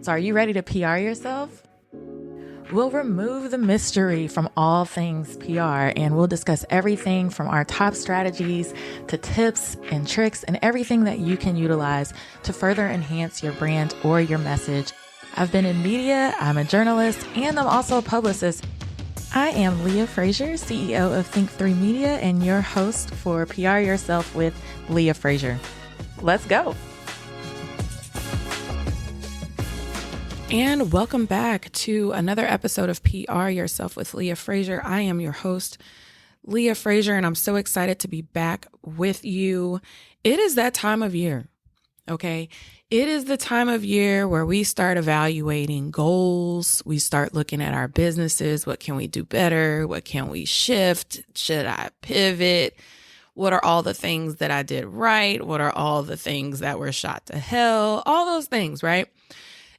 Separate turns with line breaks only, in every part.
So are you ready to PR yourself? We'll remove the mystery from all things PR, and we'll discuss everything from our top strategies to tips and tricks and everything that you can utilize to further enhance your brand or your message. I've been in media, I'm a journalist, and I'm also a publicist. I am Leah Frazier, CEO of Think3 Media, and your host for PR Yourself with Leah Frazier. Let's go. And welcome back to another episode of PR Yourself with Leah Frazier. I am your host, Leah Frazier, and I'm so excited to be back with you. It is that time of year, okay? It is the time of year where we start evaluating goals. We start looking at our businesses. What can we do better? What can we shift? Should I pivot? What are all the things that I did right? What are all the things that were shot to hell? All those things, right?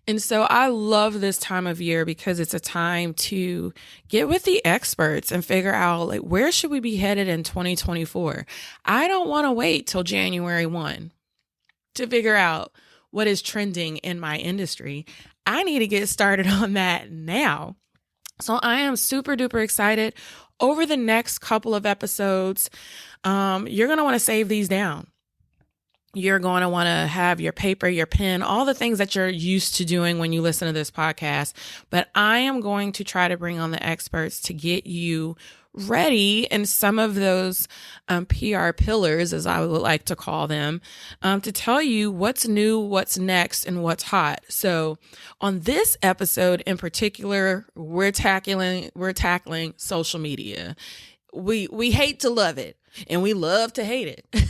And so I love this time of year because it's a time to get with the experts and figure out, like, where should we be headed in 2024? I don't want to wait till January 1 to figure out what is trending in my industry. I need to get started on that now. So I am super duper excited. Over the next couple of episodes, you're going to want to save these down. You're going to want to have your paper, your pen, all the things that you're used to doing when you listen to this podcast. But I am going to try to bring on the experts to get you ready in some of those PR pillars, as I would like to call them, to tell you what's new, what's next, and what's hot. So on this episode in particular, we're tackling social media. We hate to love it, and we love to hate it.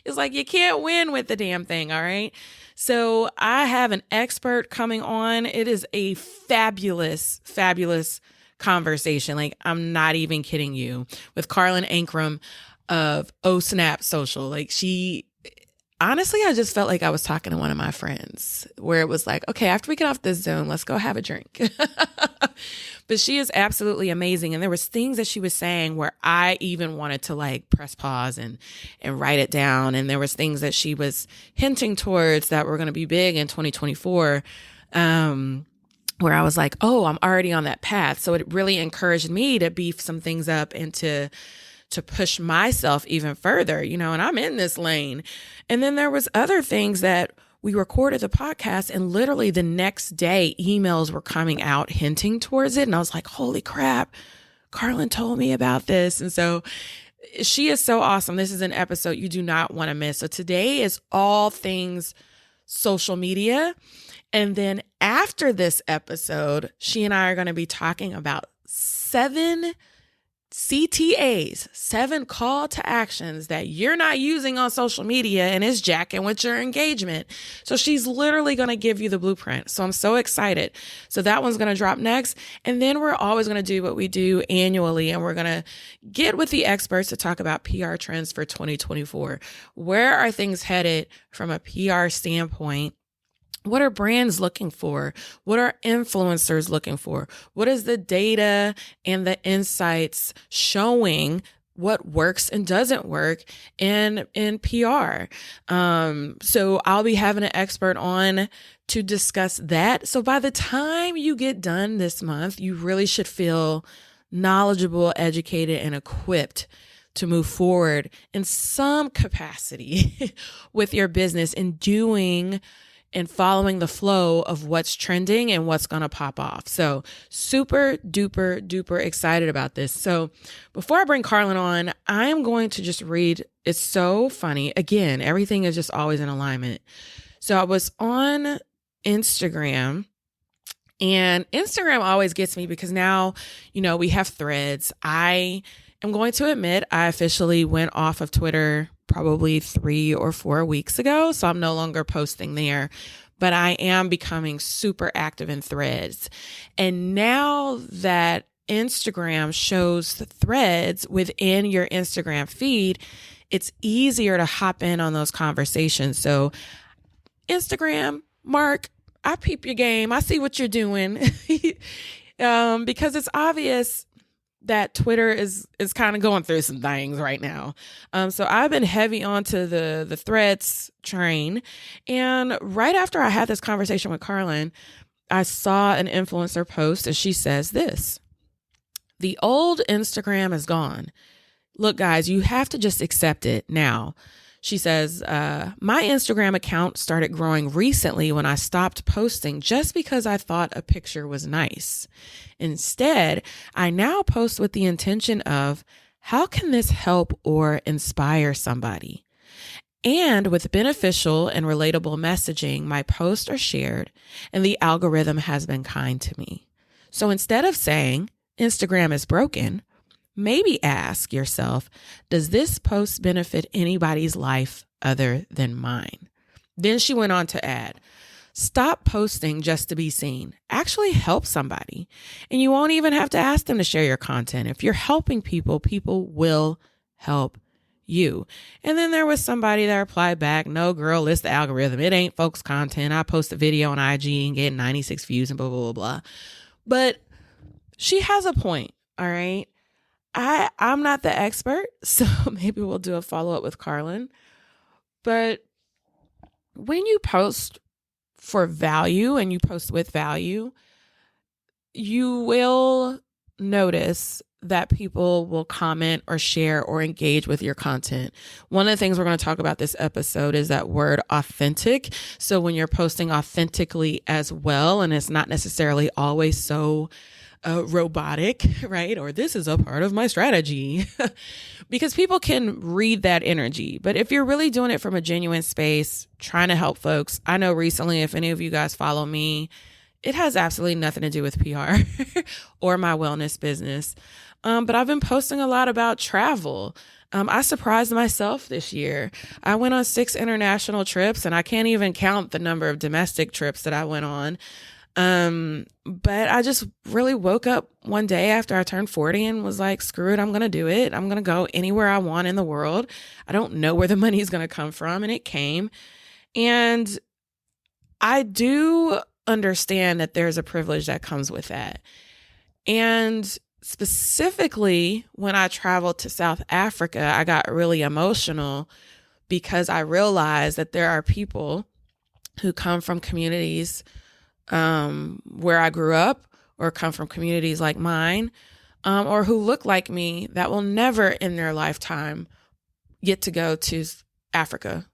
It's like you can't win with the damn thing, all right? So I have an expert coming on. It is a fabulous, fabulous conversation. Like, I'm not even kidding you, with Karlyn Ankrom of Oh Snap Social. Like, honestly, I just felt like I was talking to one of my friends, where it was like, okay, after we get off this Zoom, let's go have a drink. But she is absolutely amazing. And there was things that she was saying where I even wanted to like press pause and write it down. And there was things that she was hinting towards that were going to be big in 2024, where I was like, oh, I'm already on that path. So it really encouraged me to beef some things up and to push myself even further, and I'm in this lane. And then there was other things that we recorded the podcast, and literally the next day emails were coming out hinting towards it. And I was like, holy crap, Karlyn told me about this. And so she is so awesome. This is an episode you do not want to miss. So today is all things social media. And then after this episode, she and I are going to be talking about 7 CTAs, 7 call to actions that you're not using on social media and is jacking with your engagement. So she's literally going to give you the blueprint. So I'm so excited. So that one's going to drop next. And then we're always going to do what we do annually. And we're going to get with the experts to talk about PR trends for 2024. Where are things headed from a PR standpoint? What are brands looking for? What are influencers looking for? What is the data and the insights showing what works and doesn't work in PR? So I'll be having an expert on to discuss that. So by the time you get done this month, you really should feel knowledgeable, educated, and equipped to move forward in some capacity with your business and doing and following the flow of what's trending and what's going to pop off. So super duper duper excited about this. So before I bring Karlyn on, I'm going to just read. It's so funny. Again, everything is just always in alignment. So I was on Instagram, and Instagram always gets me because now, we have threads. I am going to admit I officially went off of Twitter probably 3 or 4 weeks ago. So I'm no longer posting there, but I am becoming super active in threads. And now that Instagram shows the threads within your Instagram feed, it's easier to hop in on those conversations. So Instagram, Mark, I peep your game. I see what you're doing because it's obvious that Twitter is kind of going through some things right now. So I've been heavy onto the threads train. And right after I had this conversation with Karlyn, I saw an influencer post and she says this: the old Instagram is gone. Look, guys, you have to just accept it now. She says, my Instagram account started growing recently when I stopped posting just because I thought a picture was nice. Instead, I now post with the intention of, how can this help or inspire somebody? And with beneficial and relatable messaging, my posts are shared and the algorithm has been kind to me. So instead of saying Instagram is broken, maybe ask yourself, does this post benefit anybody's life other than mine? Then she went on to add, stop posting just to be seen. Actually help somebody. And you won't even have to ask them to share your content. If you're helping people, people will help you. And then there was somebody that replied back, no, girl, it's the algorithm. It ain't folks' content. I post a video on IG and get 96 views and blah, blah, blah, blah. But she has a point, all right? I'm not the expert, so maybe we'll do a follow-up with Karlyn. But when you post for value and you post with value, you will notice that people will comment or share or engage with your content. One of the things we're going to talk about this episode is that word authentic. So when you're posting authentically as well, and it's not necessarily always so robotic, right? Or this is a part of my strategy, because people can read that energy. But if you're really doing it from a genuine space, trying to help folks, I know recently, if any of you guys follow me, it has absolutely nothing to do with PR or my wellness business. But I've been posting a lot about travel. I surprised myself this year. I went on 6 international trips and I can't even count the number of domestic trips that I went on. But I just really woke up one day after I turned 40 and was like, screw it, I'm going to do it. I'm going to go anywhere I want in the world. I don't know where the money is going to come from. And it came. And I do understand that there's a privilege that comes with that. And specifically when I traveled to South Africa, I got really emotional because I realized that there are people who come from communities where I grew up or come from communities like mine, or who look like me that will never in their lifetime get to go to Africa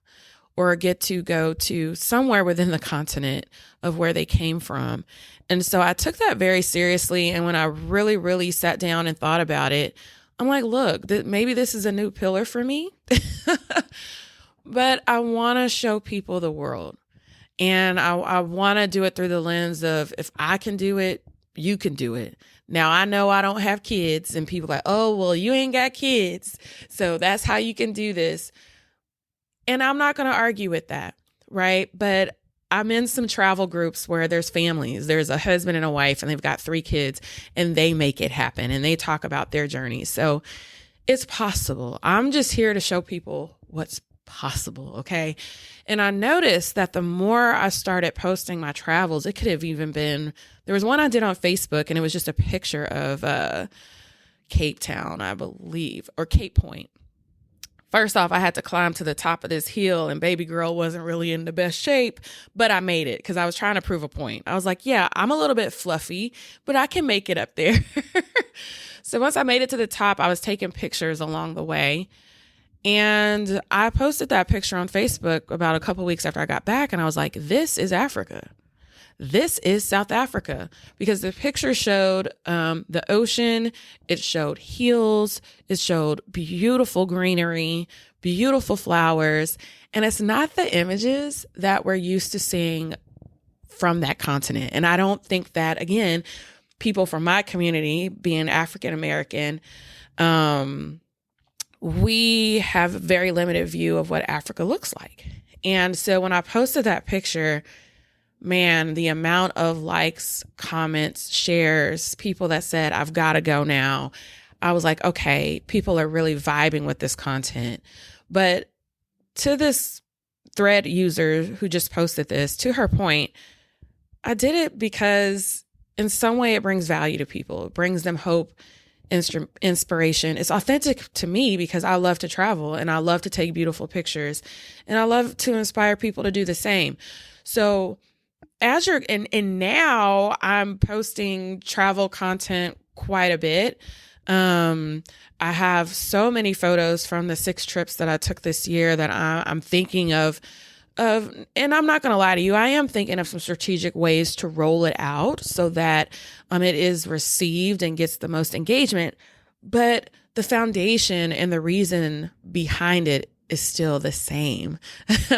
or get to go to somewhere within the continent of where they came from. And so I took that very seriously. And when I really, really sat down and thought about it, I'm like, look, maybe this is a new pillar for me, but I want to show people the world. And I want to do it through the lens of, if I can do it, you can do it. Now, I know I don't have kids and people are like, oh, well, you ain't got kids, so that's how you can do this. And I'm not going to argue with that, right? But I'm in some travel groups where there's families. There's a husband and a wife and they've got 3 kids and they make it happen and they talk about their journey. So it's possible. I'm just here to show people what's possible. Okay. And I noticed that the more I started posting my travels, it could have even been, there was one I did on Facebook and it was just a picture of Cape Town, I believe, or Cape Point. First off, I had to climb to the top of this hill and baby girl wasn't really in the best shape, but I made it because I was trying to prove a point. I was like, yeah, I'm a little bit fluffy, but I can make it up there. So once I made it to the top, I was taking pictures along the way. And I posted that picture on Facebook about a couple weeks after I got back. And I was like, this is Africa. This is South Africa, because the picture showed the ocean. It showed hills. It showed beautiful greenery, beautiful flowers. And it's not the images that we're used to seeing from that continent. And I don't think that, again, people from my community, being African American, we have a very limited view of what Africa looks like. And so when I posted that picture, man, the amount of likes, comments, shares, people that said, I've got to go now. I was like, okay, people are really vibing with this content. But to this thread user who just posted this, to her point, I did it because in some way it brings value to people. It brings them hope. inspiration. It's authentic to me because I love to travel and I love to take beautiful pictures and I love to inspire people to do the same. So and now I'm posting travel content quite a bit. I have so many photos from the 6 trips that I took this year that I'm thinking of, and I'm not going to lie to you, I am thinking of some strategic ways to roll it out so that it is received and gets the most engagement. But the foundation and the reason behind it is still the same.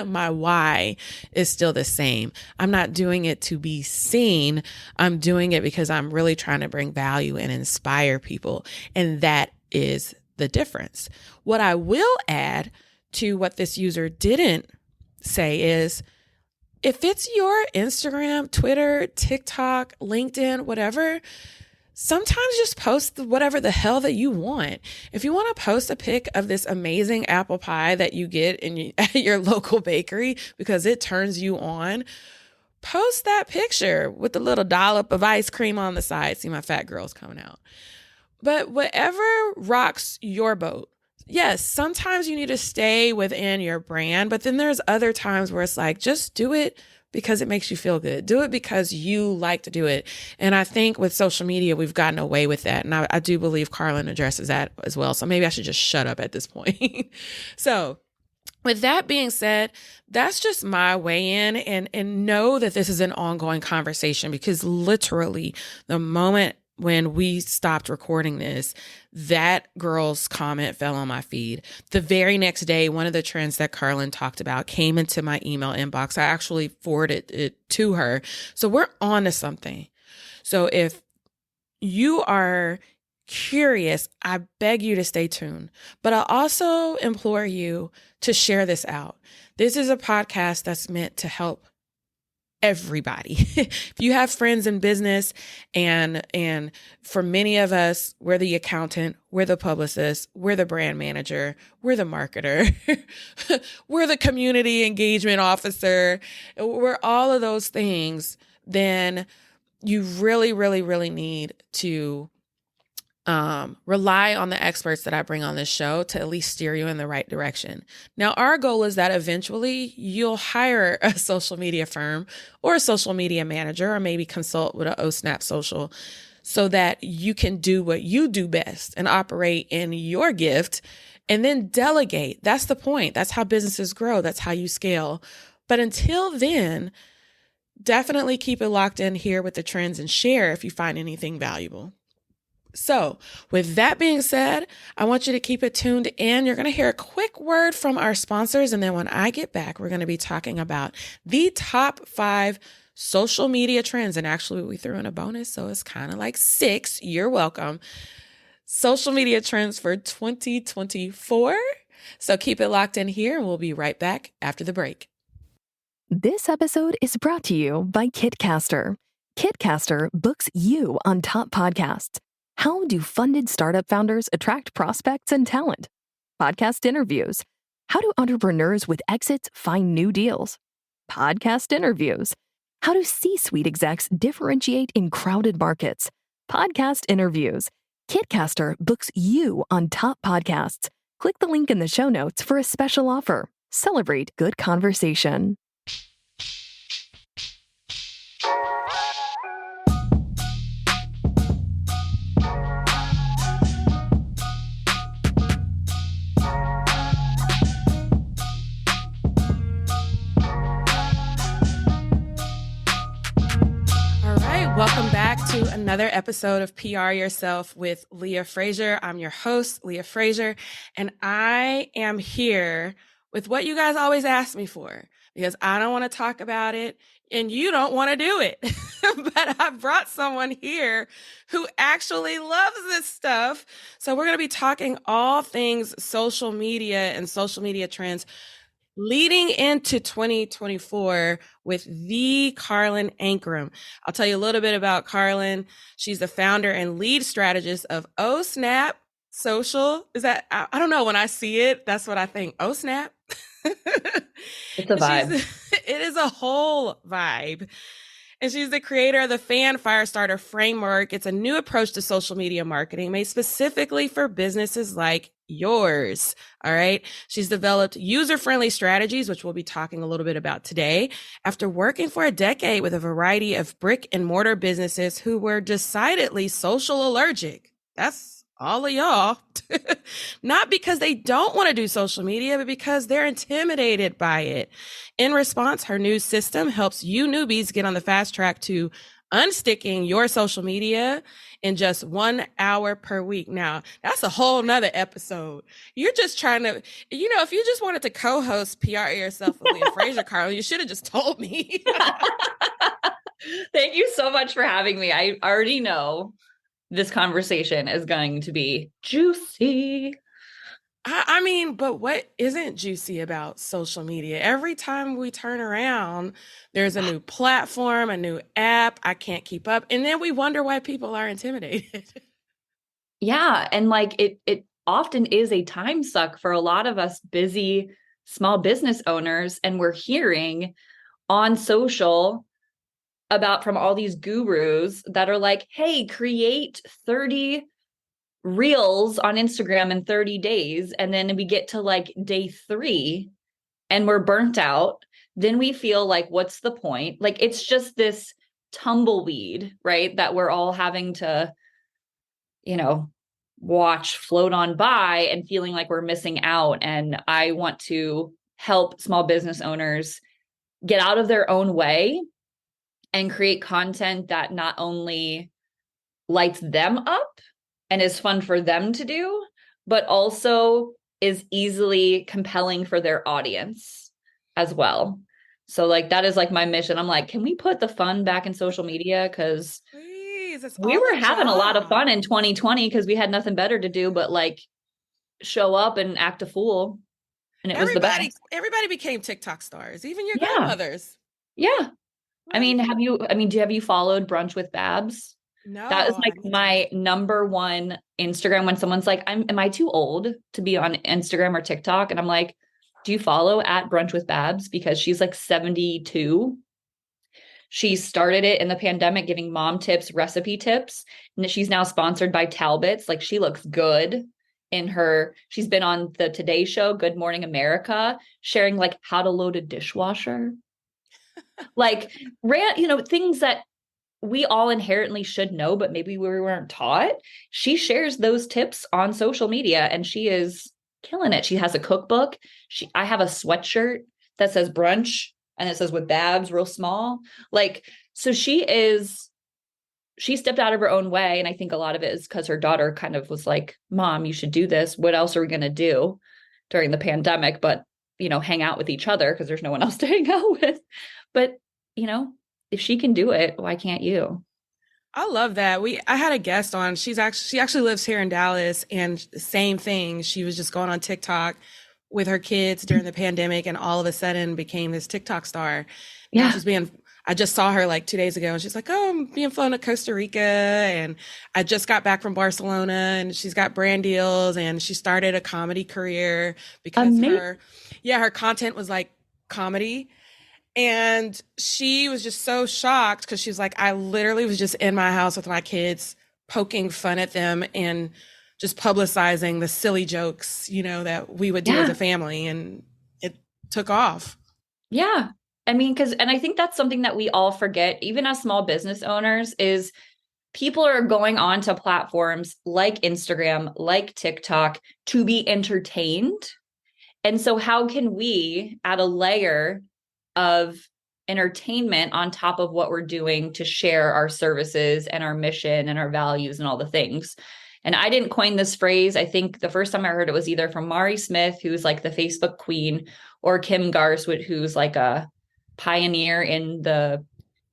My why is still the same. I'm not doing it to be seen. I'm doing it because I'm really trying to bring value and inspire people. And that is the difference. What I will add to what this user didn't say is, if it's your Instagram, Twitter, TikTok, LinkedIn, whatever, sometimes just post whatever the hell that you want. If you want to post a pic of this amazing apple pie that you get at your local bakery because it turns you on, post that picture with a little dollop of ice cream on the side. See, my fat girl's coming out. But whatever rocks your boat. Yes, sometimes you need to stay within your brand, but then there's other times where it's like, just do it because it makes you feel good. Do it because you like to do it. And I think with social media, we've gotten away with that. And I do believe Karlyn addresses that as well. So maybe I should just shut up at this point. So with that being said, that's just my weigh in, and know that this is an ongoing conversation, because literally the moment when we stopped recording this, that girl's comment fell on my feed. The very next day, one of the trends that Karlyn talked about came into my email inbox. I actually forwarded it to her. So we're on to something. So if you are curious, I beg you to stay tuned. But I also implore you to share this out. This is a podcast that's meant to help everybody. If you have friends in business, and for many of us, we're the accountant, we're the publicist, we're the brand manager, we're the marketer, we're the community engagement officer, we're all of those things, then you really, really, really need to rely on the experts that I bring on this show to at least steer you in the right direction. Now, our goal is that eventually you'll hire a social media firm or a social media manager, or maybe consult with a Snap Social, so that you can do what you do best and operate in your gift, and then delegate. That's the point. That's how businesses grow. That's how you scale. But until then, definitely keep it locked in here with the trends and share if you find anything valuable. So with that being said, I want you to keep it tuned in. You're going to hear a quick word from our sponsors. And then when I get back, we're going to be talking about the top 5 social media trends. And actually, we threw in a bonus, so it's kind of like 6. You're welcome. Social media trends for 2024. So keep it locked in here, and we'll be right back after the break.
This episode is brought to you by Kitcaster. Kitcaster books you on top podcasts. How do funded startup founders attract prospects and talent? Podcast interviews. How do entrepreneurs with exits find new deals? Podcast interviews. How do C-suite execs differentiate in crowded markets? Podcast interviews. Kitcaster books you on top podcasts. Click the link in the show notes for a special offer. Celebrate good conversation.
Welcome back to another episode of PR Yourself with Leah Frazier. I'm your host, Leah Frazier, and I am here with what you guys always ask me for, because I don't want to talk about it and you don't want to do it. But I brought someone here who actually loves this stuff. So we're going to be talking all things social media and social media trends leading into 2024 with the Karlyn Ankrom. I'll tell you a little bit about Karlyn. She's the founder and lead strategist of Snap Social. Is that, I don't know, when I see it, that's what I think. Snap.
It's a vibe.
It is a whole vibe. And she's the creator of the Fan Firestarter framework. It's a new approach to social media marketing made specifically for businesses like yours. All right. She's developed user-friendly strategies, which we'll be talking a little bit about today, after working for a decade with a variety of brick and mortar businesses who were decidedly social allergic. That's all of y'all. Not because they don't want to do social media, but because they're intimidated by it. In response, her new system helps you newbies get on the fast track to unsticking your social media in just 1 hour per week. Now, that's a whole nother episode. You're just trying to, if you just wanted to co-host PR Yourself with Leah Frazier, Karlyn, you should have just told me.
Thank you so much for having me. I already know this conversation is going to be juicy.
I mean, but what isn't juicy about social media? Every time we turn around, there's a new platform, a new app. I can't keep up. And then we wonder why people are intimidated.
Yeah. And like it often is a time suck for a lot of us busy small business owners. And we're hearing on social about from all these gurus that are like, hey, create 30 reels on Instagram in 30 days. And then we get to like day 3 and we're burnt out. Then we feel like, what's the point? Like, it's just this tumbleweed, right? That we're all having to, watch float on by and feeling like we're missing out. And I want to help small business owners get out of their own way and create content that not only lights them up and is fun for them to do, but also is easily compelling for their audience as well. So like, that is like my mission. I'm like, can we put the fun back in social media? Because we were having a lot of fun in 2020 because we had nothing better to do but like show up and act a fool. And it was the best.
Everybody became TikTok stars, even your grandmothers.
Yeah. I mean, have you followed Brunch with Babs?
No.
That is like my number one Instagram when someone's like, am I too old to be on Instagram or TikTok? And I'm like, do you follow at Brunch with Babs? Because she's like 72. She started it in the pandemic, giving mom tips, recipe tips. And she's now sponsored by Talbot's. Like, she looks good she's been on the Today Show, Good Morning America, sharing like how to load a dishwasher. Like, things that we all inherently should know, but maybe we weren't taught. She shares those tips on social media and she is killing it. She has a cookbook. I have a sweatshirt that says brunch and it says with Babs real small. Like, so she stepped out of her own way. And I think a lot of it is because her daughter kind of was like, Mom, you should do this. What else are we going to do during the pandemic? But, hang out with each other because there's no one else to hang out with. But, if she can do it, why can't you?
I love that. I had a guest on. She actually lives here in Dallas, and same thing. She was just going on TikTok with her kids during the pandemic, and all of a sudden became this TikTok star.
Yeah.
I just saw her like 2 days ago, and she's like, "Oh, I'm being flown to Costa Rica, and I just got back from Barcelona, and she's got brand deals, and she started a comedy career because her content was like comedy." And she was just so shocked because she's like, I literally was just in my house with my kids, poking fun at them and just publicizing the silly jokes, that we would do as a family. And it took off.
Yeah. I mean, and I think that's something that we all forget, even as small business owners, is people are going on to platforms like Instagram, like TikTok to be entertained. And so how can we add a layer of entertainment on top of what we're doing to share our services and our mission and our values and all the things? And I didn't coin this phrase. I think the first time I heard it was either from Mari Smith, who's like the Facebook queen, or Kim Garswood, who's like a pioneer in the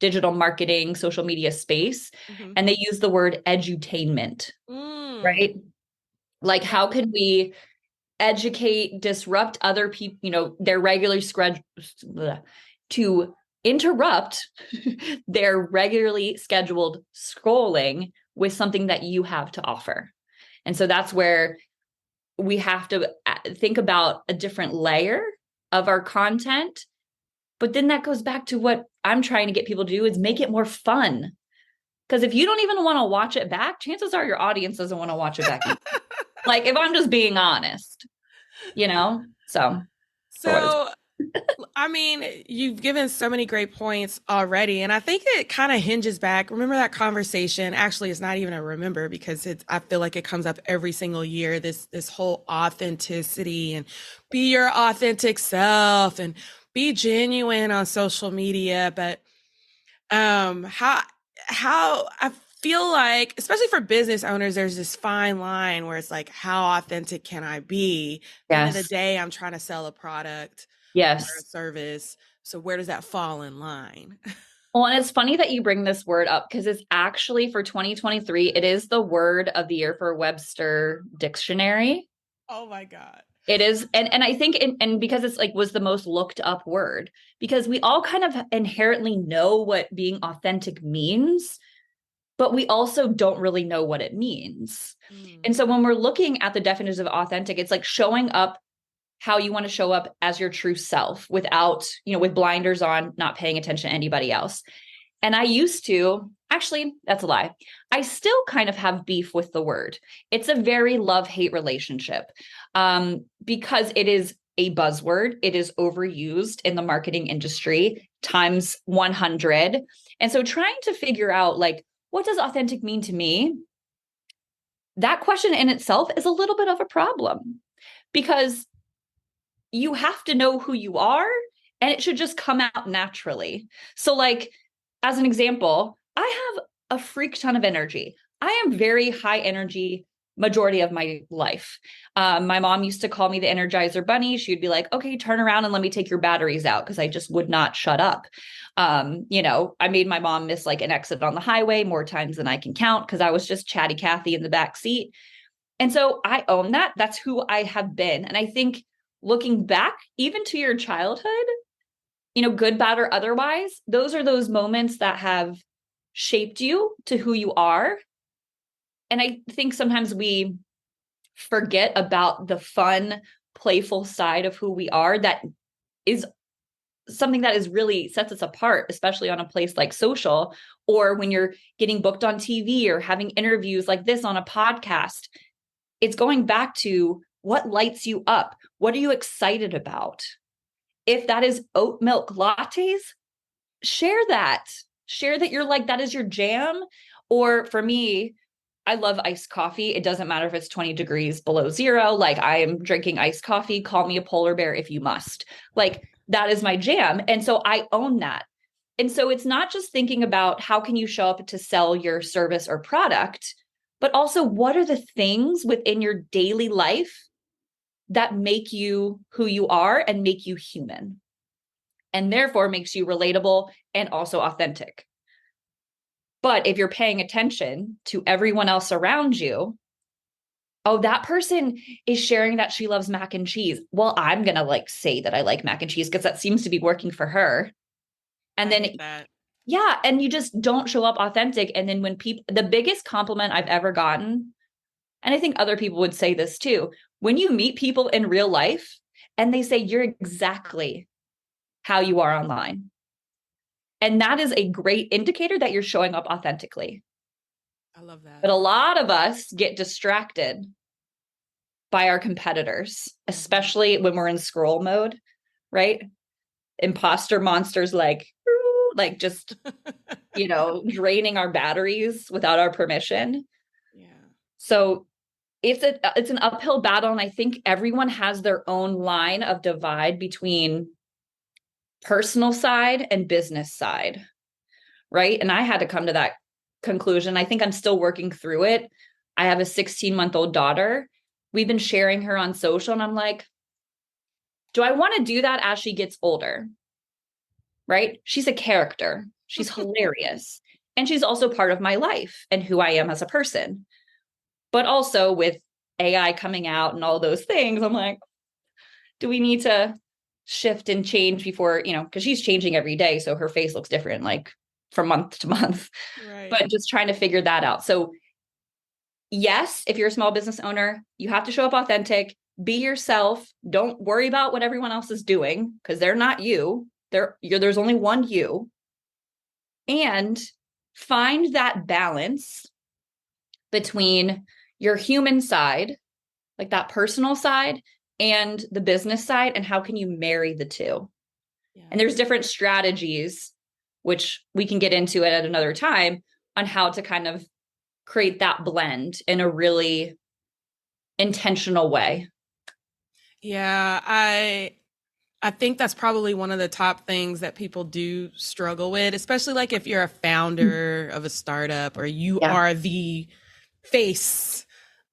digital marketing, social media space. Mm-hmm. And they use the word edutainment, right? Like, how can we educate, disrupt other people, their regularly to interrupt their regularly scheduled scrolling with something that you have to offer. And so that's where we have to think about a different layer of our content. But then that goes back to what I'm trying to get people to do is make it more fun. Because if you don't even want to watch it back, chances are your audience doesn't want to watch it back. Like, if I'm just being honest, so for what it's
So, I mean, you've given so many great points already, and I think it kind of hinges back. Remember that conversation? Actually, it's not even a remember because I feel like it comes up every single year. This whole authenticity and be your authentic self and be genuine on social media. But how I feel like, especially for business owners, there's this fine line where it's like, how authentic can I be? At the end of the
Yes.
day, I'm trying to sell a product or a
Yes.
service. So where does that fall in line?
Well, and it's funny that you bring this word up because it's actually for 2023, it is the word of the year for Webster Dictionary.
Oh my God.
It is, and I think, and because it's like was the most looked up word, because we all kind of inherently know what being authentic means, but we also don't really know what it means. And so when we're looking at the definition of authentic, it's like showing up how you want to show up as your true self without, with blinders on, not paying attention to anybody else. And I used to, actually, that's a lie. I still kind of have beef with the word. It's a very love-hate relationship because it is a buzzword. It is overused in the marketing industry times 100. And so trying to figure out, like, what does authentic mean to me? That question in itself is a little bit of a problem because you have to know who you are and it should just come out naturally. So like, as an example, I have a freak ton of energy. I am very high energy majority of my life. My mom used to call me the Energizer Bunny. She would be like, okay, turn around and let me take your batteries out because I just would not shut up. I made my mom miss like an exit on the highway more times than I can count because I was just chatty Cathy in the back seat. And so I own that. That's who I have been. And I think looking back, even to your childhood, good, bad, or otherwise, those are those moments that have shaped you to who you are. And I think sometimes we forget about the fun, playful side of who we are that is something that is really sets us apart, especially on a place like social, or when you're getting booked on TV or having interviews like this on a podcast. It's going back to what lights you up. What are you excited about? If that is oat milk lattes, share that. Share that you're like, that is your jam. Or for me, I love iced coffee. It doesn't matter if it's 20 degrees below zero. Like I am drinking iced coffee. Call me a polar bear if you must. Like that is my jam. And so I own that. And so it's not just thinking about how can you show up to sell your service or product, but also what are the things within your daily life that make you who you are and make you human, and therefore makes you relatable and also authentic. But if you're paying attention to everyone else around you, oh, that person is sharing that she loves mac and cheese. Well, I'm going to like say that I like mac and cheese because that seems to be working for her. And then, yeah, and you just don't show up authentic. And then when people, the biggest compliment I've ever gotten, and I think other people would say this too, when you meet people in real life and they say you're exactly how you are online. And that is a great indicator that you're showing up authentically.
I love that.
But a lot of us get distracted by our competitors, especially when we're in scroll mode, right? Imposter monsters like just, draining our batteries without our permission.
Yeah.
So it's an uphill battle. And I think everyone has their own line of divide between personal side and business side, right? And I had to come to that conclusion. I think I'm still working through it. I have a 16-month-old daughter. We've been sharing her on social, and I'm like, do I want to do that as she gets older? Right? She's a character. She's hilarious. And she's also part of my life and who I am as a person. But also with AI coming out and all those things, I'm like, do we need to shift and change before, because she's changing every day. So her face looks different, like from month to month,
Right.
But just trying to figure that out. So yes, if you're a small business owner, you have to show up authentic, be yourself. Don't worry about what everyone else is doing because they're not you. There's only one you. and find that balance between your human side, like that personal side, and the business side, and how can you marry the two?
Yeah.
And there's different strategies, which we can get into it at another time, on how to kind of create that blend in a really intentional way.
Yeah, I think that's probably one of the top things that people do struggle with, especially like if you're a founder of a startup or you
Yeah.
are the face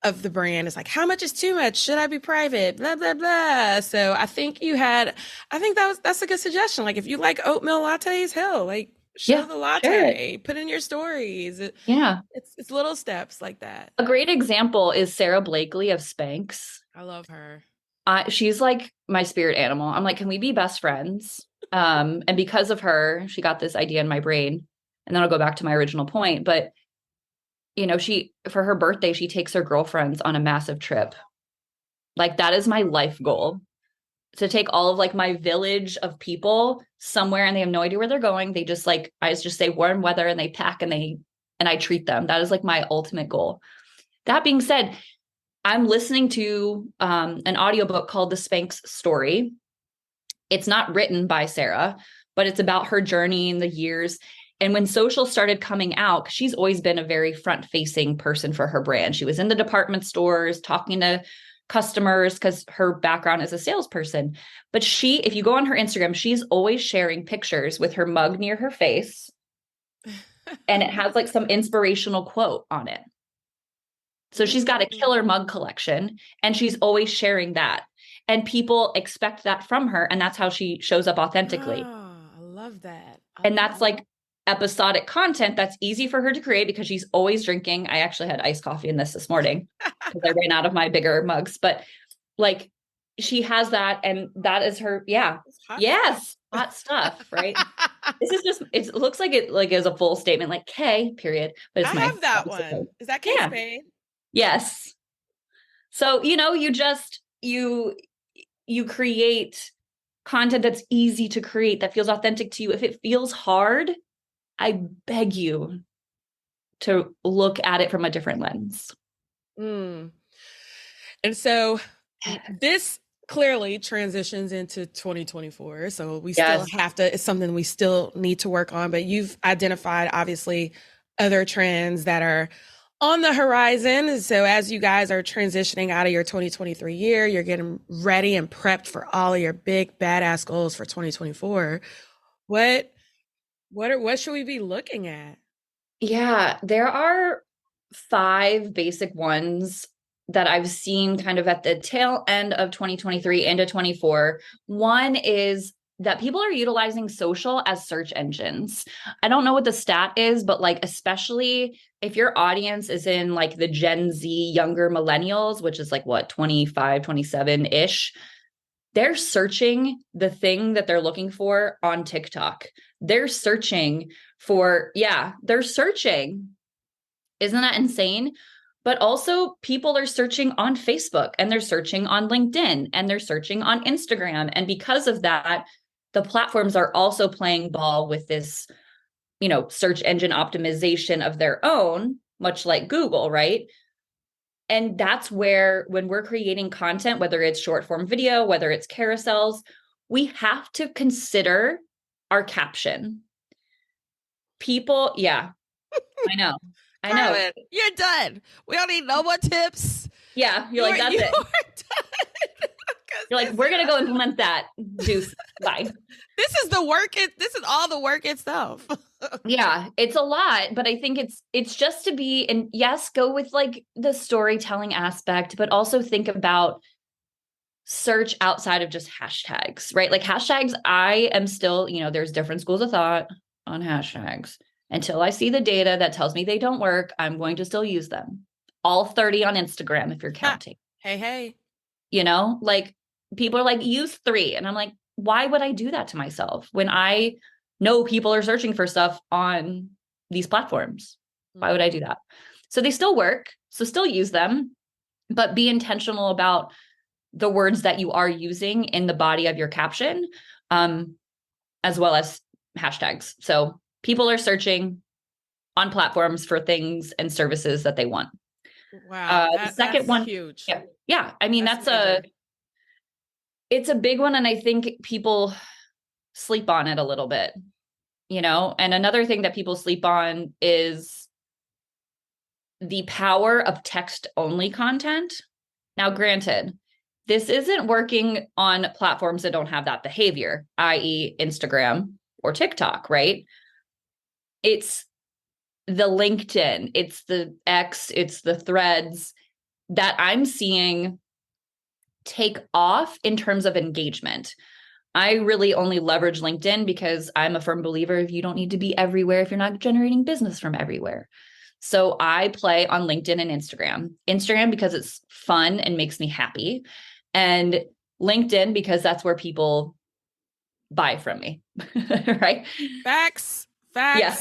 of the brand. It's like, how much is too much? Should I be private? Blah, blah, blah. So I think that's a good suggestion. Like if you like oatmeal lattes, hell, like show
Yeah,
the
share it.
latte, put in your stories.
Yeah.
It's little steps like that.
A great example is Sarah Blakely of Spanx.
I love her.
She's like my spirit animal. I'm like, can we be best friends? And because of her, she got this idea in my brain. And then I'll go back to my original point. But, you know, for her birthday, she takes her girlfriends on a massive trip. Like that is my life goal, to take all of like my village of people somewhere, and they have no idea where they're going. They just like, I just say warm weather, and they pack and I treat them. That is like my ultimate goal. That being said, I'm listening to an audiobook called The Spanx Story. It's not written by Sarah, but it's about her journey in the years. And when social started coming out, she's always been a very front-facing person for her brand. She was in the department stores talking to customers because her background as a salesperson. But if you go on her Instagram, she's always sharing pictures with her mug near her face. And it has like some inspirational quote on it. So she's got a killer mug collection, and she's always sharing that. And people expect that from her. And that's how she shows up authentically.
Oh, I love that.
And that's like episodic content that's easy for her to create because she's always drinking. I actually had iced coffee in this morning because I ran out of my bigger mugs. But like she has that, and that is her. Yeah. Yes. Hot stuff, right? This is just, it looks like it like is a full statement, like K period. But it's
I have that one. Is that K
Yeah.
Spade?
Yes. So, you know, you create content that's easy to create, that feels authentic to you. If it feels hard, I beg you to look at it from a different lens.
And so this clearly transitions into 2024. So we still have to, it's something we still need to work on, but you've identified obviously other trends that are on the horizon. So as you guys are transitioning out of your 2023 year, you're getting ready and prepped for all of your big badass goals for 2024. What should we be looking at?
Yeah, there are 5 basic ones that I've seen kind of at the tail end of 2023 into 24. One is that people are utilizing social as search engines. I don't know what the stat is, but like, especially if your audience is in like the Gen Z younger millennials, which is like what, 25, 27-ish, they're searching the thing that they're looking for on TikTok. They're searching for, they're searching. Isn't that insane? But also people are searching on Facebook, and they're searching on LinkedIn, and they're searching on Instagram. And because of that, the platforms are also playing ball with this, you know, search engine optimization of their own, much like Google, right? And that's where, when we're creating content, whether it's short form video, whether it's carousels, we have to consider our caption. People, I know.
Karlyn, you're done. We don't need no more tips.
Yeah, you're like, that's it. You're like, we're gonna go implement that. Deuce. Bye.
This is the work. This is all the work itself.
Yeah, it's a lot, but I think it's just to be, and yes, go with like the storytelling aspect, but also think about search outside of just hashtags, right? Like hashtags, I am still, you know, there's different schools of thought on hashtags. Until I see the data that tells me they don't work, I'm going to still use them. All 30 on Instagram if you're counting.
Hey.
You know, like people are like, use 3. And I'm like, why would I do that to myself when I know people are searching for stuff on these platforms? Why would I do that? So they still work. So still use them, but be intentional about the words that you are using in the body of your caption, as well as hashtags. So People are searching on platforms for things and services that they want.
Wow,
The second
that's
one,
huge.
yeah. I mean,
Major.
it's a big one, and I think people sleep on it a little bit, And another thing that people sleep on is the power of text-only content. Now, granted, this isn't working on platforms that don't have that behavior, i.e., Instagram or TikTok, right? It's the LinkedIn, it's the X, it's the Threads that I'm seeing take off in terms of engagement. I really only leverage LinkedIn because I'm a firm believer if you don't need to be everywhere if you're not generating business from everywhere. So I play on LinkedIn and Instagram. Instagram because it's fun and makes me happy. And LinkedIn because that's where people buy from me. Right?
Facts,
Yeah.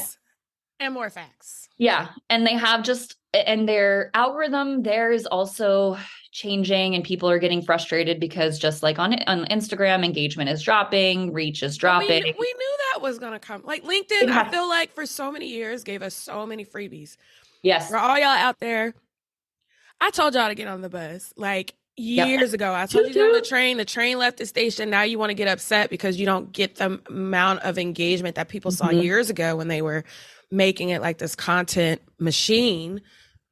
and more facts.
Yeah. And they have and their algorithm there is also changing, and people are getting frustrated because just like on Instagram, engagement is dropping, reach is dropping.
We knew that was going to come. Like LinkedIn, I feel like for so many years gave us so many freebies.
Yes.
For all y'all out there, I told y'all to get on the bus like years ago. I told you to get on the train left the station. Now you want to get upset because you don't get the amount of engagement that people saw years ago when they were making it like this content machine.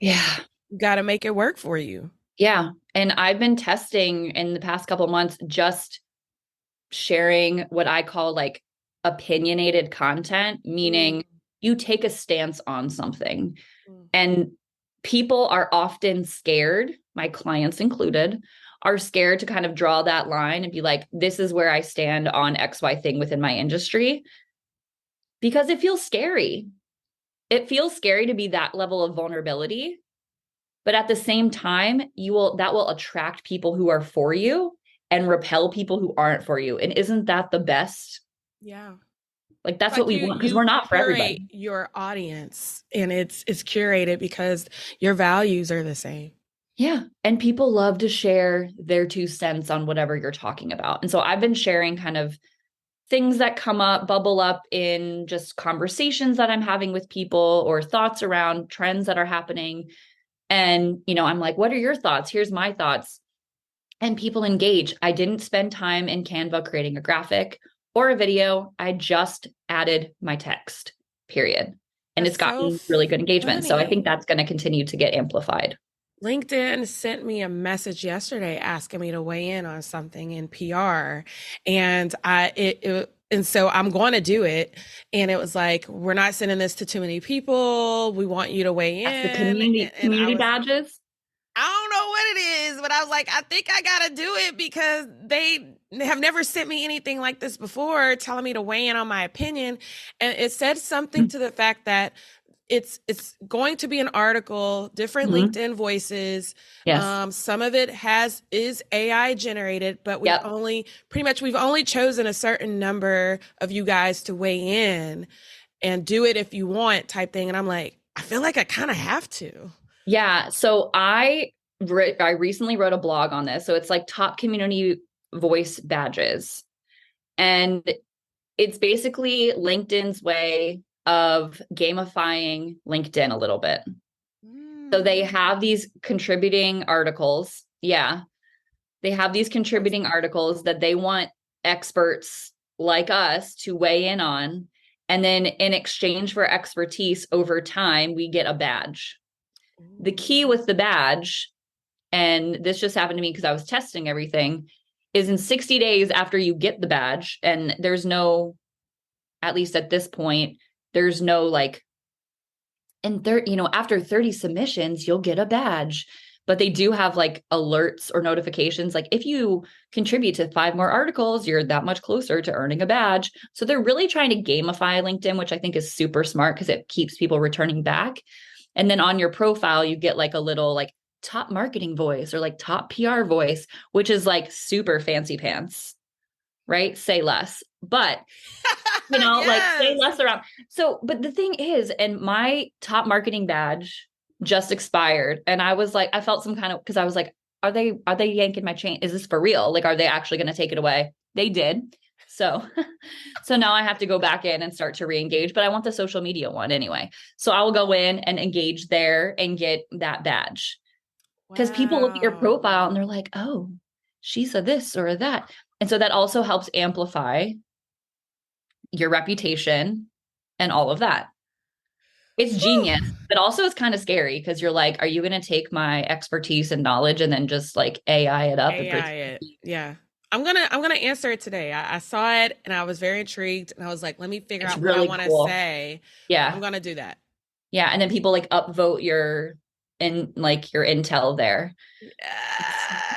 Yeah.
You got to make it work for you.
Yeah. And I've been testing in the past couple of months, just sharing what I call like opinionated content, meaning you take a stance on something. And people are often scared, my clients included, are scared to kind of draw that line and be like, this is where I stand on XY thing within my industry, because it feels scary. It feels scary to be that level of vulnerability. But at the same time, that will attract people who are for you and repel people who aren't for you. And isn't that the best?
Yeah.
Like that's what we want, because we're not for everybody.
Your audience, and it's curated because your values are the same.
Yeah. And people love to share their 2 cents on whatever you're talking about. And so I've been sharing kind of things that bubble up in just conversations that I'm having with people, or thoughts around trends that are happening. And, I'm like, what are your thoughts? Here's my thoughts. And people engage. I didn't spend time in Canva creating a graphic or a video. I just added my text, period. And it's gotten really good engagement.
Funny.
So I think that's going to continue to get amplified.
LinkedIn sent me a message yesterday asking me to weigh in on something in PR. And and so I'm going to do it. And it was like, we're not sending this to too many people. We want you to weigh in.
That's the community badges.
I don't know what it is, but I was like, I think I got to do it because they have never sent me anything like this before, telling me to weigh in on my opinion. And it said something to the fact that it's going to be an article, different LinkedIn voices.
Yes.
Some of it is AI generated, but we've only chosen a certain number of you guys to weigh in and do it if you want type thing. And I'm like, I feel like I kind of have to.
Yeah. So I recently wrote a blog on this. So it's like top community voice badges. And it's basically LinkedIn's way of gamifying LinkedIn a little bit. So they have these contributing articles. Yeah. They have these contributing articles that they want experts like us to weigh in on. And then in exchange for expertise over time, we get a badge. The key with the badge, and this just happened to me because I was testing everything, is in 60 days after you get the badge, and there's no, at least at this point, there's no like, and after 30 submissions, you'll get a badge. But they do have like alerts or notifications. Like if you contribute to 5 more articles, you're that much closer to earning a badge. So they're really trying to gamify LinkedIn, which I think is super smart because it keeps people returning back. And then on your profile, you get like a little like top marketing voice or like top PR voice, which is like super fancy pants, right? Say less, but like say less around. So, but the thing is, and my top marketing badge just expired. And I was like, I felt some kind of, because I was like, are they yanking my chain? Is this for real? Like, are they actually going to take it away? They did. So, so now I have to go back in and start to re-engage, but I want the social media one anyway. So I will go in and engage there and get that badge. Because people look at your profile and they're like, oh, she's a this or a that. And so that also helps amplify your reputation and all of that. It's genius, but also it's kind of scary because you're like, are you going to take my expertise and knowledge and then just like AI it up and
AI it. Yeah. I'm gonna answer it today. I saw it and I was very intrigued and I was like, let me figure
it's
out what I
really
want to
cool.
say.
Yeah.
I'm gonna do that.
Yeah. And then people like upvote your your intel there. It's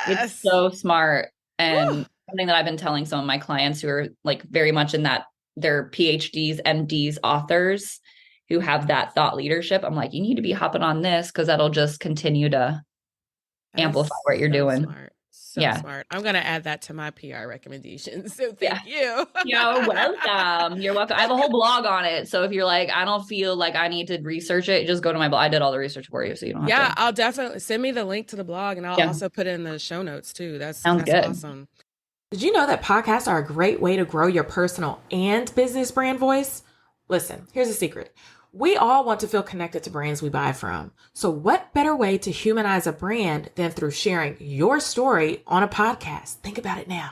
Yes.
so smart.
Whew.
And something that I've been telling some of my clients who are like very much in that they're PhDs, MDs, authors who have that thought leadership. I'm like, you need to be hopping on this because that'll just continue to
That
amplify
is
what you're
so
doing.
smart. So
Yeah.
smart. I'm gonna add that to my PR recommendations. So
Yeah.
thank you.
You're welcome. You're welcome. I have a whole blog on it. So if you're like, I don't feel like I need to research it, just go to my blog. I did all the research for you. So you don't have
Yeah,
to.
I'll definitely send me the link to the blog and I'll
Yeah.
also put it in the show notes too.
Sounds
That's
good.
awesome. Did you know that podcasts are a great way to grow your personal and business brand voice? Listen, here's a secret. We all want to feel connected to brands we buy from. So what better way to humanize a brand than through sharing your story on a podcast? Think about it now.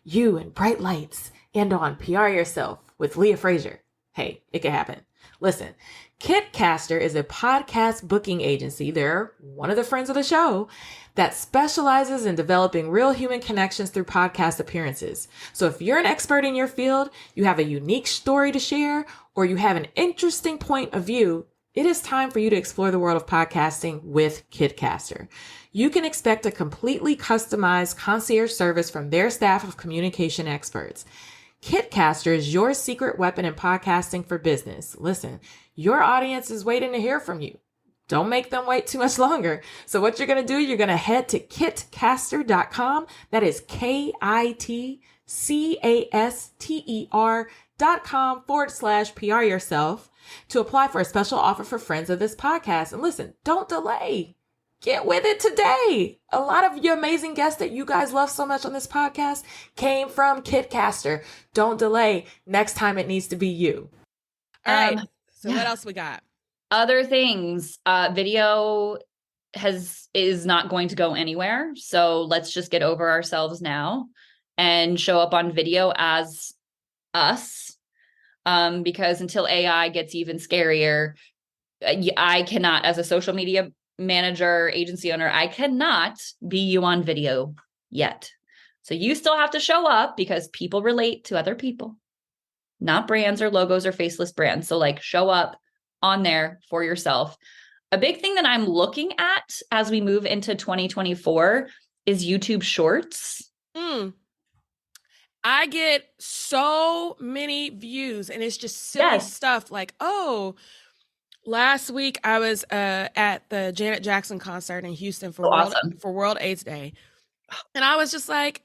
You in bright lights and on PR Yourself with Leah Frazier. Hey, it can happen. Listen, Kitcaster is a podcast booking agency. They're one of the friends of the show that specializes in developing real human connections through podcast appearances. So if you're an expert in your field, you have a unique story to share, or you have an interesting point of view, it is time for you to explore the world of podcasting with Kitcaster. You can expect a completely customized concierge service from their staff of communication experts. Kitcaster is your secret weapon in podcasting for business. Listen, your audience is waiting to hear from you. Don't make them wait too much longer. So what you're going to do, you're going to head to kitcaster.com. That is kitcaster.com/PR yourself to apply for a special offer for friends of this podcast. And listen, don't delay. Get with it today. A lot of your amazing guests that you guys love so much on this podcast came from Kitcaster. Don't delay. Next time it needs to be you. All right. So what else we got?
Other things, video is not going to go anywhere. So let's just get over ourselves now and show up on video as us. Because until AI gets even scarier, I cannot, as a social media manager, agency owner, I cannot be you on video yet. So you still have to show up because people relate to other people, not brands or logos or faceless brands. So like show up on there for yourself. A big thing that I'm looking at as we move into 2024 is YouTube Shorts.
I get so many views and it's just silly stuff like, oh, last week I was at the Janet Jackson concert in Houston for World AIDS Day. And I was just like,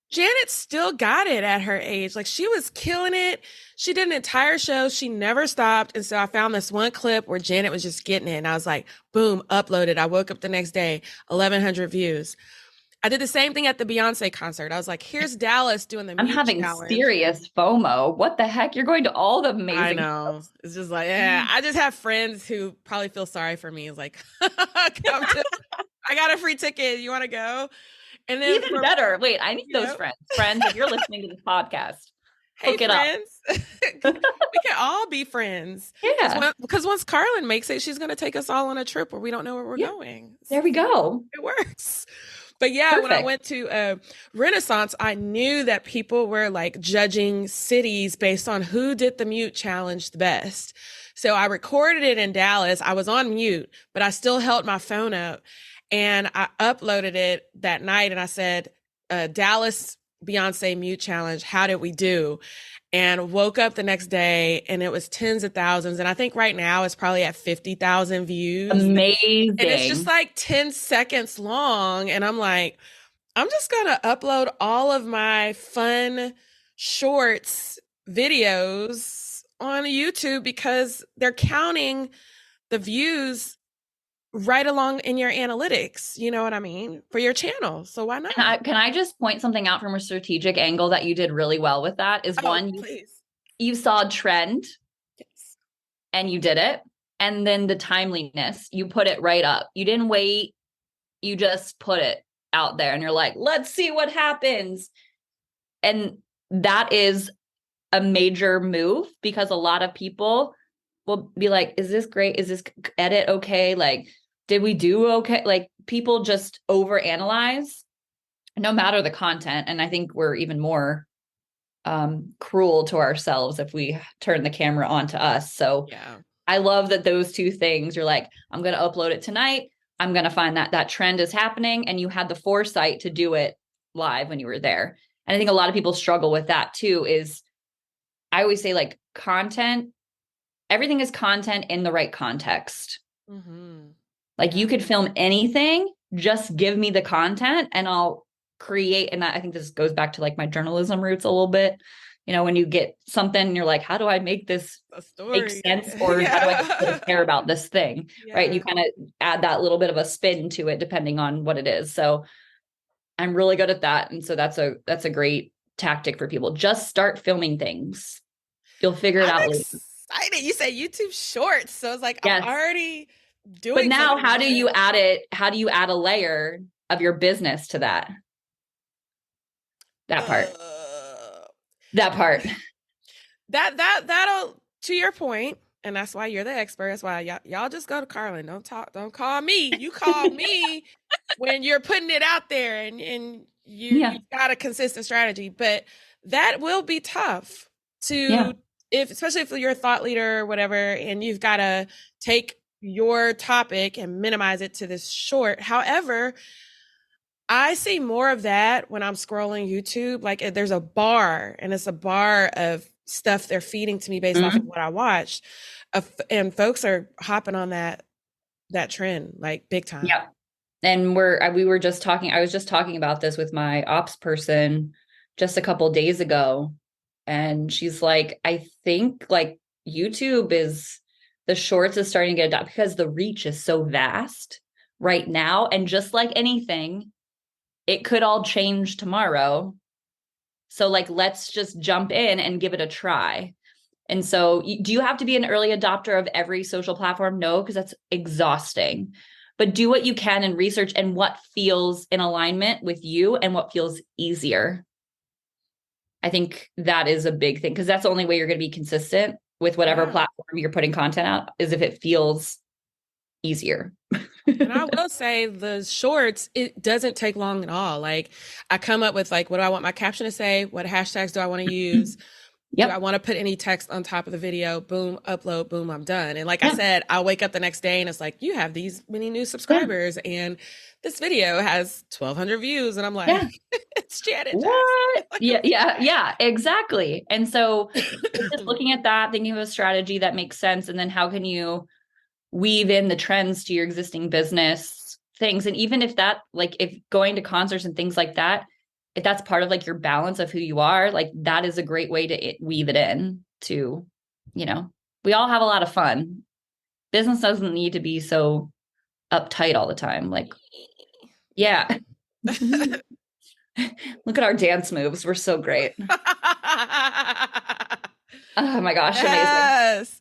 Janet still got it at her age. Like she was killing it. She did an entire show. She never stopped. And so I found this one clip where Janet was just getting it. And I was like, boom, uploaded. I woke up the next day, 1,100 views. I did the same thing at the Beyonce concert. I was like, here's Dallas doing the mute challenge.
I'm having serious FOMO. What the heck? You're going to all the amazing
I know. Shows. It's just like, yeah, I just have friends who probably feel sorry for me. It's like, I got a free ticket. You want to go? And then
even better. Wait, I need those friends. Friends, if you're listening to this podcast,
hey, friends. We can all be friends.
Yeah.
Because once Karlyn makes it, she's going to take us all on a trip where we don't know where we're going.
There we go.
It works. But yeah, when I went to Renaissance, I knew that people were like judging cities based on who did the mute challenge the best. So I recorded it in Dallas. I was on mute, but I still held my phone up and I uploaded it that night. And I said, Dallas Beyonce mute challenge. How did we do? And woke up the next day and it was tens of thousands. And I think right now it's probably at 50,000 views.
Amazing.
And it's just like 10 seconds long. And I'm like, I'm just going to upload all of my fun shorts videos on YouTube because they're counting the views right along in your analytics, you know what I mean, for your channel. So why not?
Can I just point something out from a strategic angle that you did really well with that is
Oh,
one,
please.
you saw a trend
Yes.
and you did it. And then the timeliness, you put it right up. You didn't wait. You just put it out there and you're like, let's see what happens. And that is a major move because a lot of people will be like, is this great? Is this edit okay? Like, did we do okay? Like, people just overanalyze no matter the content. And I think we're even more cruel to ourselves if we turn the camera on to us. So
Yeah.
I love that those two things, you're like, I'm going to upload it tonight. I'm going to find that trend is happening. And you had the foresight to do it live when you were there. And I think a lot of people struggle with that too, is I always say like content, everything is content in the right context.
Mm-hmm.
Like
Yeah.
you could film anything, just give me the content and I'll create. And I think this goes back to like my journalism roots a little bit. You know, when you get something and you're like, how do I make this make sense? Or how do I get people to care about this thing?
Yeah.
Right. And you kind of add that little bit of a spin to it, depending on what it is. So I'm really good at that. And so that's a great tactic for people. Just start filming things. You'll figure it
I'm
out later.
excited. You say YouTube Shorts. So it's like,
Yes.
I'm already doing
But now
something
how
with
do
it.
you add it? How do you add a layer of your business to that? That part. That part.
That'll, to your point, and that's why you're the expert. That's why y'all just go to Karlyn. Don't call me. You call me when you're putting it out there and you've got a consistent strategy. But that will be tough to, if especially if you're a thought leader or whatever, and you've got to take your topic and minimize it to this short. However, I see more of that when I'm scrolling YouTube. Like there's a bar, and it's a bar of stuff they're feeding to me based off of what I watched. And folks are hopping on that trend like big time.
Yeah. And we were just talking, I was just talking about this with my ops person just a couple days ago. And she's like, I think like YouTube is, the shorts is starting to get adopted because the reach is so vast right now. And just like anything, it could all change tomorrow. So like, let's just jump in and give it a try. And so do you have to be an early adopter of every social platform? No, because that's exhausting. But do what you can and research and what feels in alignment with you and what feels easier. I think that is a big thing because that's the only way you're going to be consistent with whatever platform you're putting content out, is if it feels easier.
And I will say the shorts, it doesn't take long at all. Like I come up with like, what do I want my caption to say? What hashtags do I want to use? Do I want to put any text on top of the video? Boom, upload, boom, I'm done. And like I said, I'll wake up the next day and it's like, you have these many new subscribers and this video has 1,200 views. And I'm like, it's Janet
Jackson. Yeah, exactly. And so just looking at that, thinking of a strategy that makes sense. And then how can you weave in the trends to your existing business things? And even if that, like if going to concerts and things like that, if that's part of like your balance of who you are, like that is a great way to weave it in to, you know, we all have a lot of fun. Business doesn't need to be so uptight all the time. Like, yeah. Look at our dance moves. We're so great. Oh my gosh.
Yes.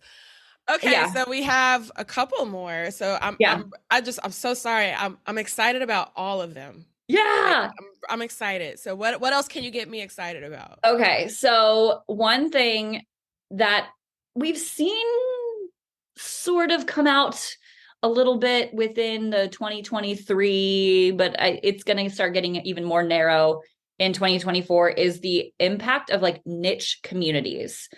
Amazing.
Okay. So we have a couple more. So I'm so sorry. I'm excited about all of them.
Yeah.
Like, I'm excited. So what else can you get me excited about?
Okay. So one thing that we've seen sort of come out a little bit within the 2023, but it's going to start getting even more narrow in 2024 is the impact of like niche communities,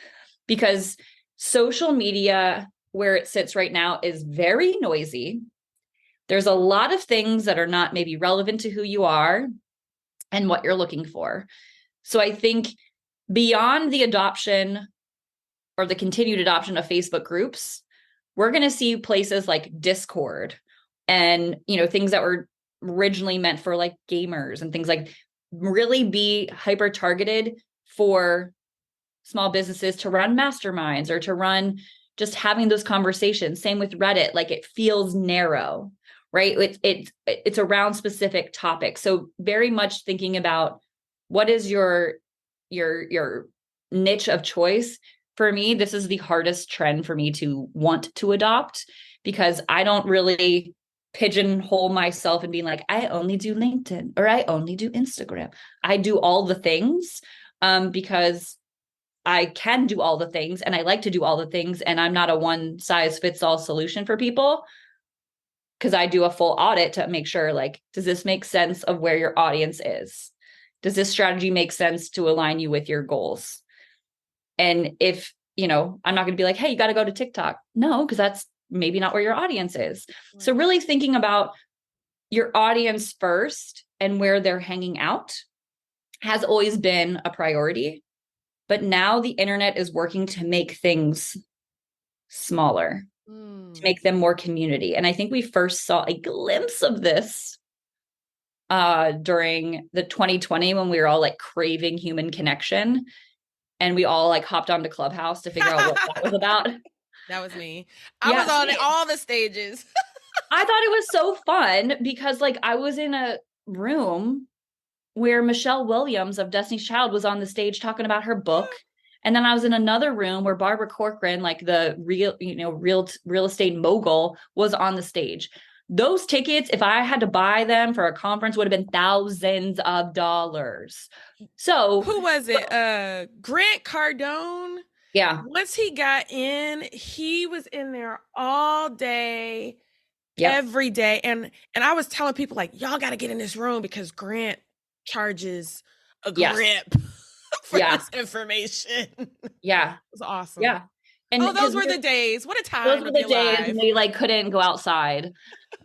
because social media where it sits right now is very noisy. There's a lot of things that are not maybe relevant to who you are and what you're looking for. So I think beyond the adoption or the continued adoption of Facebook groups, we're going to see places like Discord and, you know, things that were originally meant for like gamers and things like really be hyper targeted for small businesses to run masterminds or to run just having those conversations. Same with Reddit, like it feels narrow. right? It's around specific topics. So very much thinking about what is your niche of choice. For me, this is the hardest trend for me to want to adopt, because I don't really pigeonhole myself and being like, I only do LinkedIn or I only do Instagram. I do all the things because I can do all the things and I like to do all the things. And I'm not a one size fits all solution for people, because I do a full audit to make sure, like, does this make sense of where your audience is? Does this strategy make sense to align you with your goals? And if, I'm not going to be like, hey, you got to go to TikTok. No, because that's maybe not where your audience is. Right. So really thinking about your audience first and where they're hanging out has always been a priority. But now the internet is working to make things smaller, to make them more community. And I think we first saw a glimpse of this during the 2020, when we were all like craving human connection. And we all like hopped onto Clubhouse to figure out what that was about.
That was me. I was on all the stages.
I thought it was so fun because like I was in a room where Michelle Williams of Destiny's Child was on the stage talking about her book. And then I was in another room where Barbara Corcoran, like the real estate mogul, was on the stage. Those tickets, if I had to buy them for a conference, would have been thousands of dollars. So
who was it? Grant Cardone.
Yeah.
Once he got in, he was in there all day, every day. And I was telling people like, y'all got to get in this room because Grant charges a grip for this information.
Yeah.
It was awesome.
Yeah.
And those were the days. What a time.
Those were the days when we like couldn't go outside,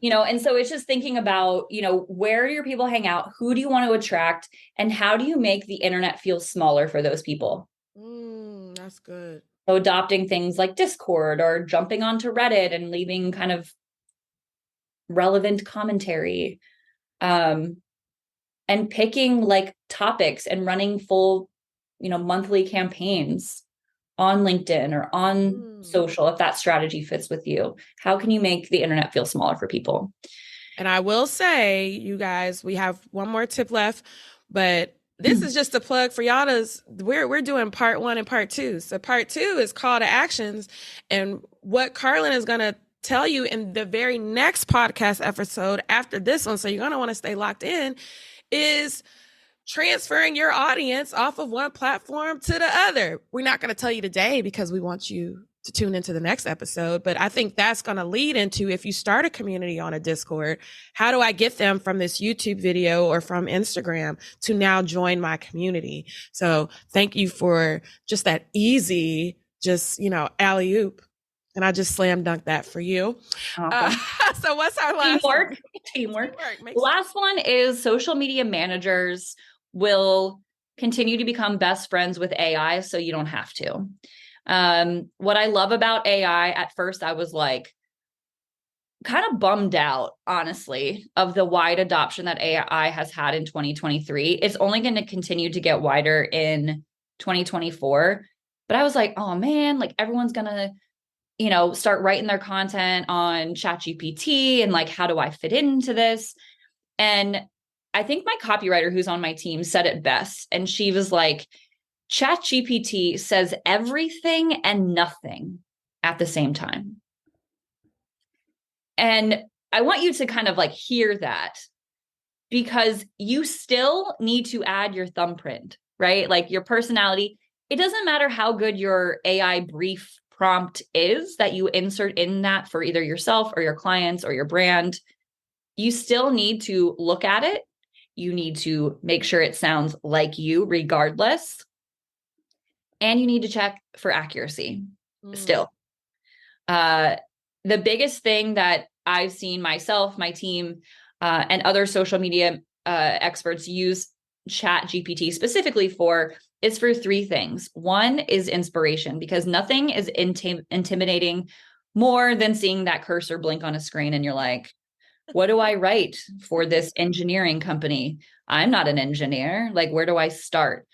and so it's just thinking about, where do your people hang out? Who do you want to attract? And how do you make the internet feel smaller for those people?
That's good.
So adopting things like Discord or jumping onto Reddit and leaving kind of relevant commentary, and picking like topics and running full, monthly campaigns on LinkedIn or on social, if that strategy fits with you. How can you make the internet feel smaller for people?
And I will say, you guys, we have one more tip left, but this is just a plug for y'all we're doing part 1 and part 2. So part 2 is call to actions. And what Karlyn is going to tell you in the very next podcast episode after this one, so you're going to want to stay locked in, is transferring your audience off of one platform to the other. We're not going to tell you today because we want you to tune into the next episode, but I think that's going to lead into, if you start a community on a Discord, how do I get them from this YouTube video or from Instagram to now join my community? So thank you for just that easy, alley-oop. And I just slam dunked that for you. So what's our last
Teamwork. The last one is social media managers will continue to become best friends with AI, so you don't have to. What I love about AI, at first I was like kind of bummed out, honestly, of the wide adoption that AI has had in 2023. It's only going to continue to get wider in 2024. But I was like, oh man, like everyone's going to, start writing their content on ChatGPT and like, how do I fit into this? And I think my copywriter who's on my team said it best. And she was like, ChatGPT says everything and nothing at the same time. And I want you to kind of like hear that, because you still need to add your thumbprint, right? Like your personality. It doesn't matter how good your AI brief prompt is that you insert in that for either yourself or your clients or your brand. You still need to look at it. You need to make sure it sounds like you regardless. And you need to check for accuracy still. The biggest thing that I've seen myself, my team, and other social media experts use ChatGPT specifically for is for 3 things. One is inspiration, because nothing is intimidating more than seeing that cursor blink on a screen and you're like, what do I write for this engineering company? I'm not an engineer. Like, where do I start?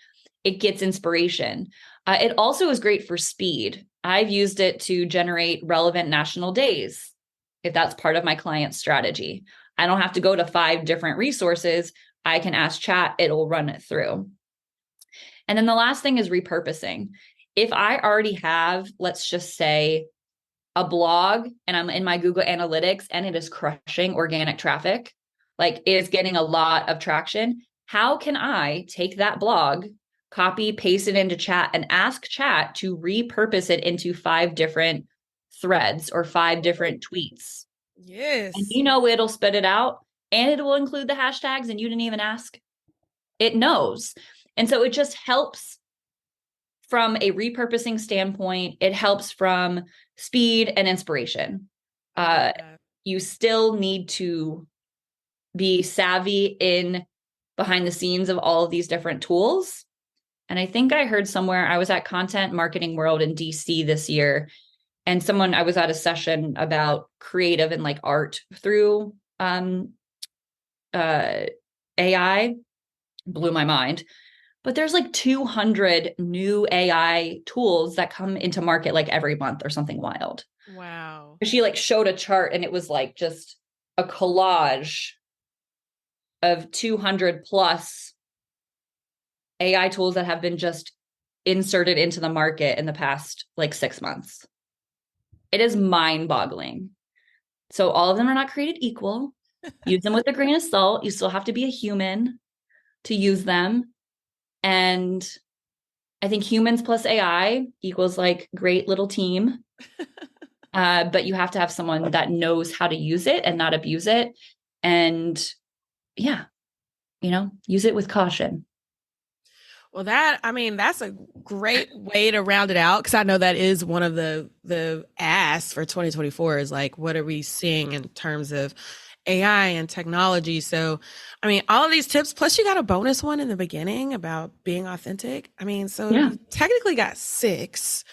It gets inspiration. It also is great for speed. I've used it to generate relevant national days. if that's part of my client's strategy. I don't have to go to 5 different resources. I can ask chat, it'll run it through. And then the last thing is repurposing. If I already have, let's just say, a blog and I'm in my Google Analytics and it is crushing organic traffic, like it's getting a lot of traction, how can I take that blog, copy, paste it into chat, and ask chat to repurpose it into 5 different threads or 5 different tweets?
Yes.
And it'll spit it out and it will include the hashtags and you didn't even ask. It knows. And so it just helps from a repurposing standpoint. It helps from speed and inspiration. You still need to be savvy in behind the scenes of all of these different tools. And I think I heard somewhere, I was at Content Marketing World in DC this year, and I was at a session about creative and like art through AI, blew my mind. But there's like 200 new AI tools that come into market like every month or something wild.
Wow.
She like showed a chart and it was like just a collage of 200 plus AI tools that have been just inserted into the market in the past like 6 months. It is mind-boggling. So all of them are not created equal. Use them with a grain of salt. You still have to be a human to use them. And I think humans plus AI equals like great little team. But you have to have someone that knows how to use it and not abuse it. And yeah, use it with caution.
Well, that's a great way to round it out, because I know that is one of the asks for 2024 is like, what are we seeing in terms of AI and technology? So, all of these tips, plus you got a bonus one in the beginning about being authentic. So you technically got 6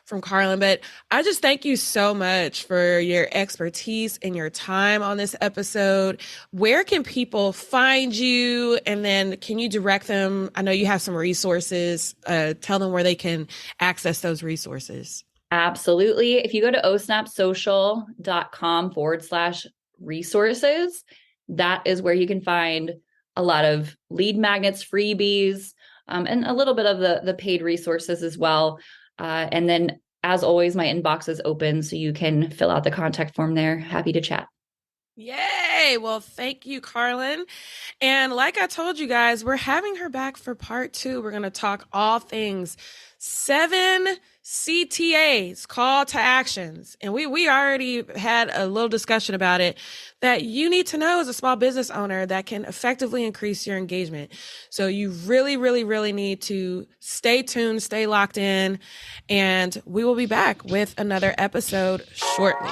from Karlyn, but I just thank you so much for your expertise and your time on this episode. Where can people find you? And then can you direct them? I know you have some resources. Tell them where they can access those resources.
Absolutely. If you go to osnapsocial.com/resources, that is where you can find a lot of lead magnets, freebies, and a little bit of the paid resources as well. And then, as always, my inbox is open, so you can fill out the contact form there. Happy to chat.
Yay. Well, thank you, Karlyn. And like I told you guys, we're having her back for part 2. We're going to talk all things 7 CTAs, call to actions. And we already had a little discussion about it that you need to know as a small business owner that can effectively increase your engagement. So you really, really, really need to stay tuned, stay locked in, and we will be back with another episode shortly.